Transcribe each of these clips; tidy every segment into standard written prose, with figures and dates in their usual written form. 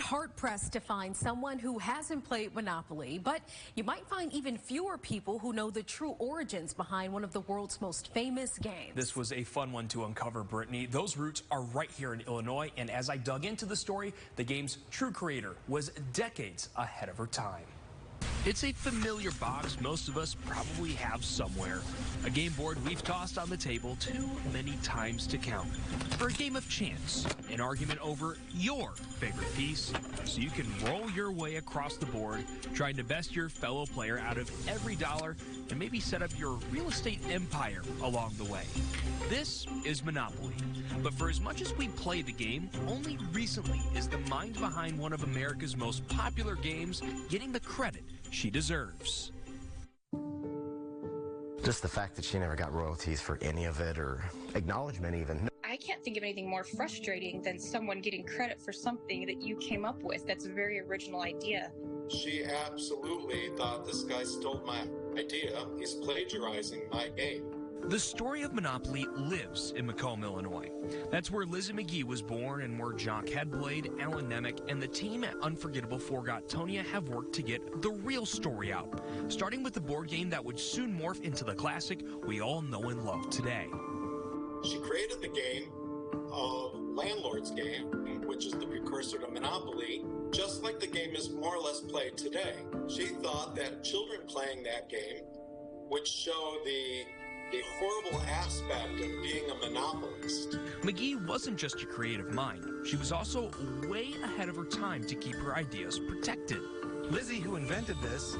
hard-pressed to find someone who hasn't played Monopoly, but you might find even fewer people who know the true origins behind one of the world's most famous games. This was a fun one to uncover, Brittany. Those roots are right here in Illinois, and as I dug into the story, the game's true creator was decades ahead of her time. It's a familiar box most of us probably have somewhere. A game board we've tossed on the table too many times to count. For a game of chance, an argument over your favorite piece, so you can roll your way across the board, trying to best your fellow player out of every dollar and maybe set up your real estate empire along the way. This is Monopoly. But for as much as we play the game, only recently is the mind behind one of America's most popular games getting the credit she deserves. Just the fact that she never got royalties for any of it or acknowledgement even. I can't think of anything more frustrating than someone getting credit for something that you came up with. That's a very original idea. She absolutely thought this guy stole my idea. He's plagiarizing my game. The story of Monopoly lives in Macomb, Illinois. That's where Lizzie McGee was born and where Jock Headblade, Alan Nemec, and the team at Unforgettable Forgotonia have worked to get the real story out, starting with the board game that would soon morph into the classic we all know and love today. She created the game of Landlord's Game, which is the precursor to Monopoly, just like the game is more or less played today. She thought that children playing that game would show the horrible aspect of being a monopolist. McGee wasn't just a creative mind. She was also way ahead of her time to keep her ideas protected. Lizzie, who invented this,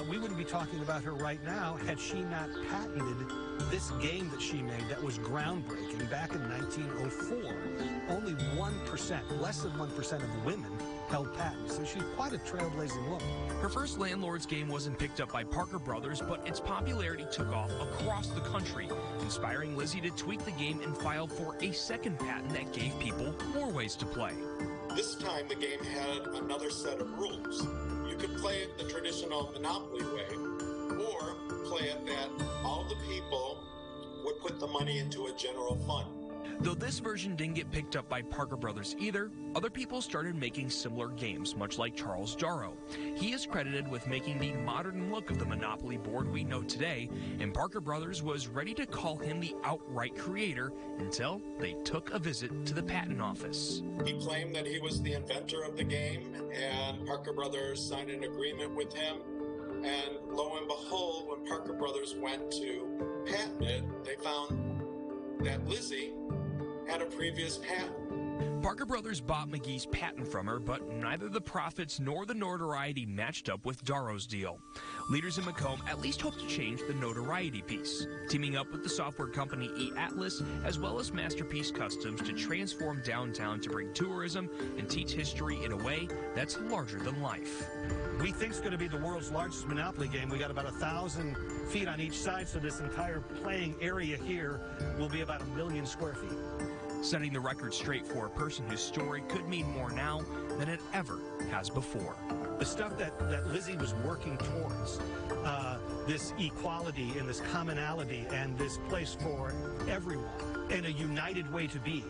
we wouldn't be talking about her right now had she not patented this game that she made that was groundbreaking back in 1904. Only 1%, less than 1% of women held patents, and she's quite a trailblazing woman. Her first Landlord's Game wasn't picked up by Parker Brothers, but its popularity took off across the country, inspiring Lizzie to tweak the game and file for a second patent that gave people more ways to play. This time the game had another set of rules. You could play it the traditional Monopoly way, or play it that all the people would put the money into a general fund. Though this version didn't get picked up by Parker Brothers either, other people started making similar games, much like Charles Darrow. He is credited with making the modern look of the Monopoly board we know today, and Parker Brothers was ready to call him the outright creator until they took a visit to the patent office. He claimed that he was the inventor of the game, and Parker Brothers signed an agreement with him. And lo and behold, when Parker Brothers went to patent it, they found that Lizzie had a previous patent. Parker Brothers bought McGee's patent from her, but neither the profits nor the notoriety matched up with Darrow's deal. Leaders in Macomb at least hope to change the notoriety piece, teaming up with the software company eAtlas as well as Masterpiece Customs to transform downtown to bring tourism and teach history in a way that's larger than life. We think it's going to be the world's largest Monopoly game. We got about 1,000 feet on each side, so this entire playing area here will be about 1 million square feet. Setting the record straight for a person whose story could mean more now than it ever has before. The stuff that Lizzie was working towards, this equality and this commonality and this place for everyone and a united way to be,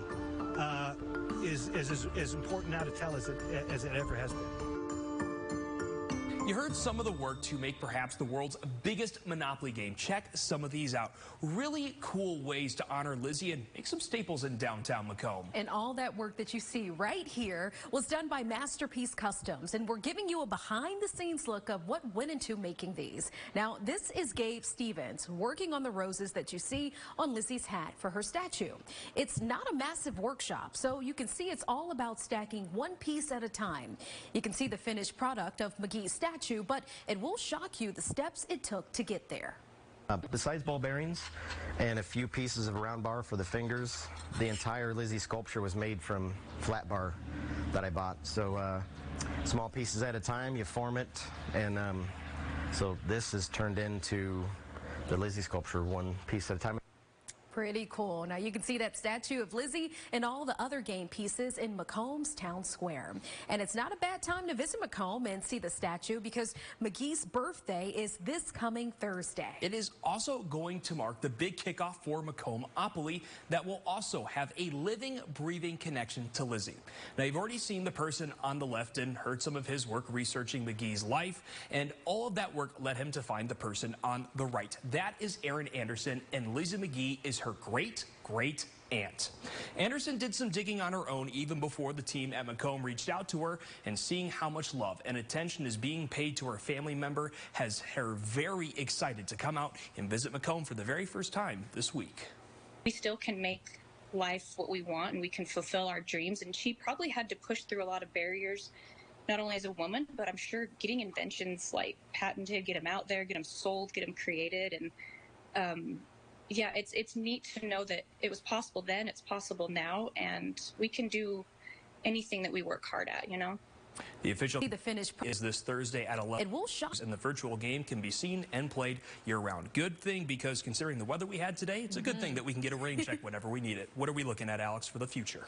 is as important now to tell as it ever has been. You heard some of the work to make perhaps the world's biggest Monopoly game. Check some of these out. Really cool ways to honor Lizzie and make some staples in downtown Macomb. And all that work that you see right here was done by Masterpiece Customs, and we're giving you a behind-the-scenes look of what went into making these. Now, this is Gabe Stevens working on the roses that you see on Lizzie's hat for her statue. It's not a massive workshop, so you can see it's all about stacking one piece at a time. You can see the finished product of McGee's statue, but it will shock you the steps it took to get there. Besides ball bearings and a few pieces of round bar for the fingers, the entire Lizzie sculpture was made from flat bar that I bought. So small pieces at a time, you form it, and so this is turned into the Lizzie sculpture one piece at a time. Pretty cool. Now you can see that statue of Lizzie and all the other game pieces in Macomb's Town Square. And it's not a bad time to visit Macomb and see the statue because McGee's birthday is this coming Thursday. It is also going to mark the big kickoff for Macombopoly that will also have a living, breathing connection to Lizzie. Now you've already seen the person on the left and heard some of his work researching McGee's life, and all of that work led him to find the person on the right. That is Erin Anderson, and Lizzie McGee is her great aunt. Anderson did some digging on her own even before the team at Macomb reached out to her, and seeing how much love and attention is being paid to her family member has her very excited to come out and visit Macomb for the very first time this week. We still can make life what we want and we can fulfill our dreams, and she probably had to push through a lot of barriers, not only as a woman, but I'm sure getting inventions like patented, get them out there, get them sold, get them created, and yeah, it's neat to know that it was possible then, it's possible now, and we can do anything that we work hard at, you know? The official finish is this Thursday at 11. It will shock. And the virtual game can be seen and played year-round. Good thing, because considering the weather we had today, it's a good thing that we can get a rain check whenever we need it. What are we looking at, Alex, for the future?